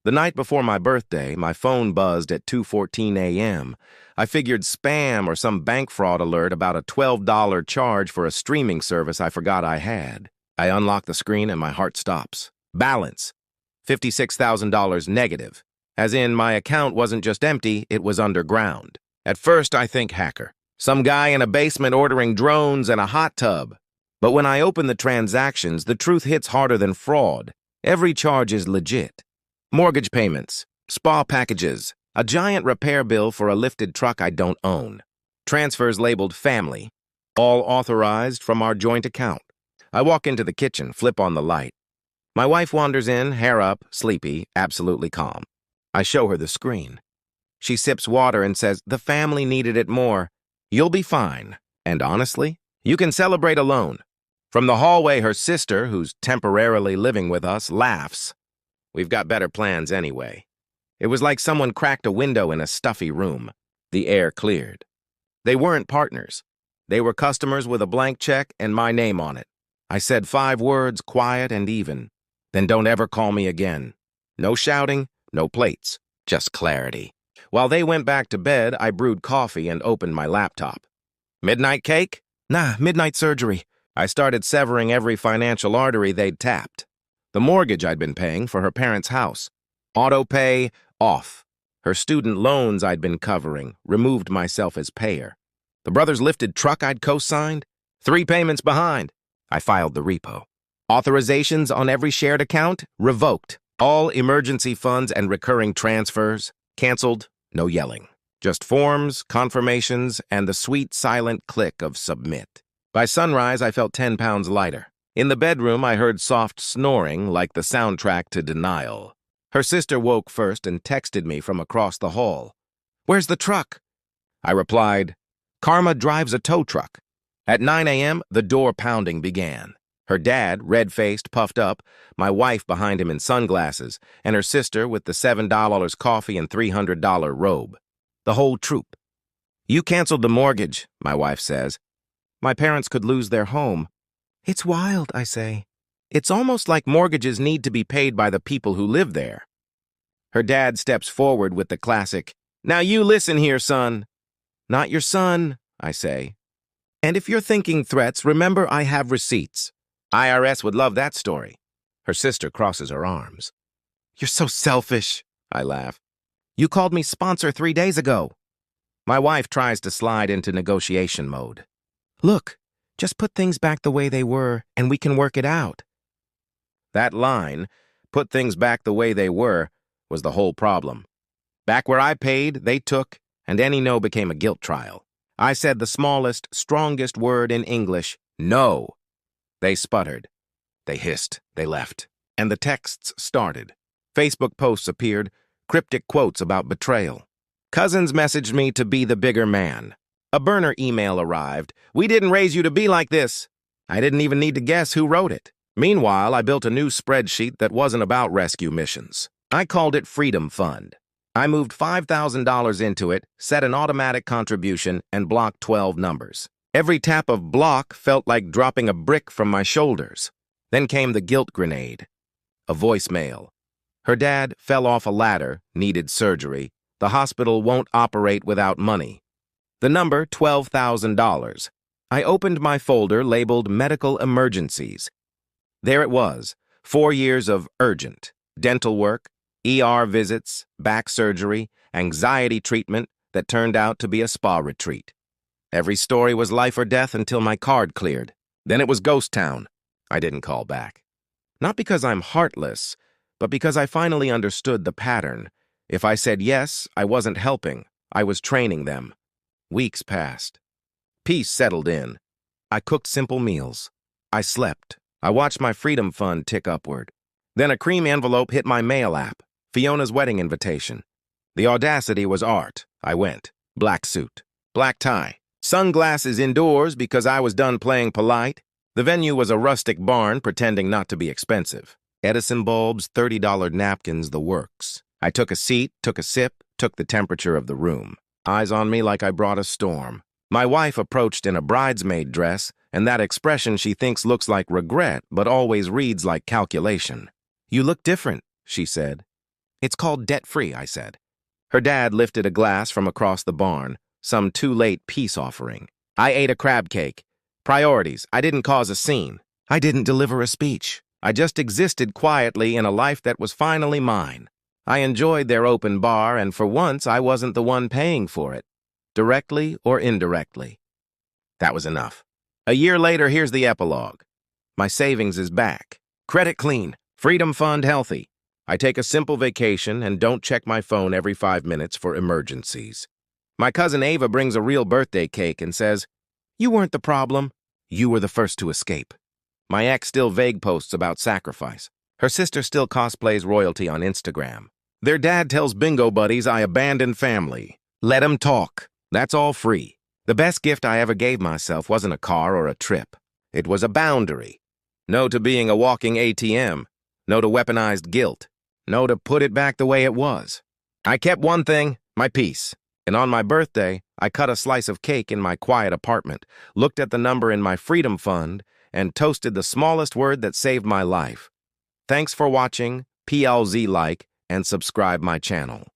The night before my birthday, my phone buzzed at 2:14 a.m. I figured spam or some bank fraud alert about a $12 charge for a streaming service I forgot I had. I unlock the screen and my heart stops. Balance. $56,000 negative. As in, my account wasn't just empty, it was underground. At first, I think hacker. Some guy in a basement ordering drones and a hot tub. But when I open the transactions, the truth hits harder than fraud. Every charge is legit. Mortgage payments, spa packages, a giant repair bill for a lifted truck I don't own. Transfers labeled family, all authorized from our joint account. I walk into the kitchen, flip on the light. My wife wanders in, hair up, sleepy, absolutely calm. I show her the screen. She sips water and says, "The family needed it more. You'll be fine. And honestly, you can celebrate alone." From the hallway, her sister, who's temporarily living with us, laughs. We've got better plans anyway. It was like someone cracked a window in a stuffy room. The air cleared. They weren't partners. They were customers with a blank check and my name on it. I said 5 words, quiet and even. Then don't ever call me again. No shouting, no plates, just clarity. While they went back to bed, I brewed coffee and opened my laptop. Midnight cake? Nah, midnight surgery. I started severing every financial artery they'd tapped. The mortgage I'd been paying for her parents' house. Auto pay, off. Her student loans I'd been covering, removed myself as payer. The brother's lifted truck I'd co-signed, 3 payments behind. I filed the repo. Authorizations on every shared account, revoked. All emergency funds and recurring transfers, canceled, no yelling. Just forms, confirmations, and the sweet silent click of submit. By sunrise, I felt 10 pounds lighter. In the bedroom, I heard soft snoring like the soundtrack to Denial. Her sister woke first and texted me from across the hall. "Where's the truck?" I replied, "Karma drives a tow truck." At 9 a.m., the door pounding began. Her dad, red-faced, puffed up, my wife behind him in sunglasses, and her sister with the $7 coffee and $300 robe. The whole troop. "You canceled the mortgage," my wife says. "My parents could lose their home." "It's wild," I say. "It's almost like mortgages need to be paid by the people who live there." Her dad steps forward with the classic, "Now you listen here, son." "Not your son," I say. "And if you're thinking threats, remember I have receipts." IRS would love that story. Her sister crosses her arms. "You're so selfish," I laugh. "You called me sponsor 3 days ago." My wife tries to slide into negotiation mode. "Look, just put things back the way they were, and we can work it out." That line, "put things back the way they were," was the whole problem. Back where I paid, they took, and any no became a guilt trial. I said the smallest, strongest word in English, "No." They sputtered. They hissed. They left. And the texts started. Facebook posts appeared, cryptic quotes about betrayal. Cousins messaged me to be the bigger man. A burner email arrived. "We didn't raise you to be like this." I didn't even need to guess who wrote it. Meanwhile, I built a new spreadsheet that wasn't about rescue missions. I called it Freedom Fund. I moved $5,000 into it, set an automatic contribution, and blocked 12 numbers. Every tap of block felt like dropping a brick from my shoulders. Then came the guilt grenade. A voicemail. Her dad fell off a ladder, needed surgery. The hospital won't operate without money. The number, $12,000. I opened my folder labeled Medical Emergencies. There it was, 4 years of urgent, dental work, ER visits, back surgery, anxiety treatment that turned out to be a spa retreat. Every story was life or death until my card cleared. Then it was ghost town. I didn't call back. Not because I'm heartless, but because I finally understood the pattern. If I said yes, I wasn't helping. I was training them. Weeks passed. Peace settled in. I cooked simple meals. I slept. I watched my Freedom Fund tick upward. Then a cream envelope hit my mail app. Fiona's wedding invitation. The audacity was art. I went. Black suit. Black tie. Sunglasses indoors because I was done playing polite. The venue was a rustic barn pretending not to be expensive. Edison bulbs, $30 napkins, the works. I took a seat, took a sip, took the temperature of the room. Eyes on me like I brought a storm. My wife approached in a bridesmaid dress, and that expression she thinks looks like regret but always reads like calculation. "You look different," she said. It's called debt-free, I said. Her dad lifted a glass from across the barn, some too-late peace offering. I ate a crab cake. Priorities. I didn't cause a scene. I didn't deliver a speech. I just existed quietly in a life that was finally mine. I enjoyed their open bar, and for once I wasn't the one paying for it, directly or indirectly. That was enough. A year later, here's the epilogue. My savings is back. Credit clean. Freedom fund healthy. I take a simple vacation and don't check my phone every 5 minutes for emergencies. My cousin Ava brings a real birthday cake and says, "You weren't the problem. You were the first to escape." My ex still vague posts about sacrifice. Her sister still cosplays royalty on Instagram. Their dad tells bingo buddies I abandoned family. Let 'em talk. That's all free. The best gift I ever gave myself wasn't a car or a trip. It was a boundary. No to being a walking ATM. No to weaponized guilt. No to put it back the way it was. I kept one thing, my peace. And on my birthday, I cut a slice of cake in my quiet apartment, looked at the number in my freedom fund, and toasted the smallest word that saved my life. Thanks for watching, PLZ like, and subscribe my channel.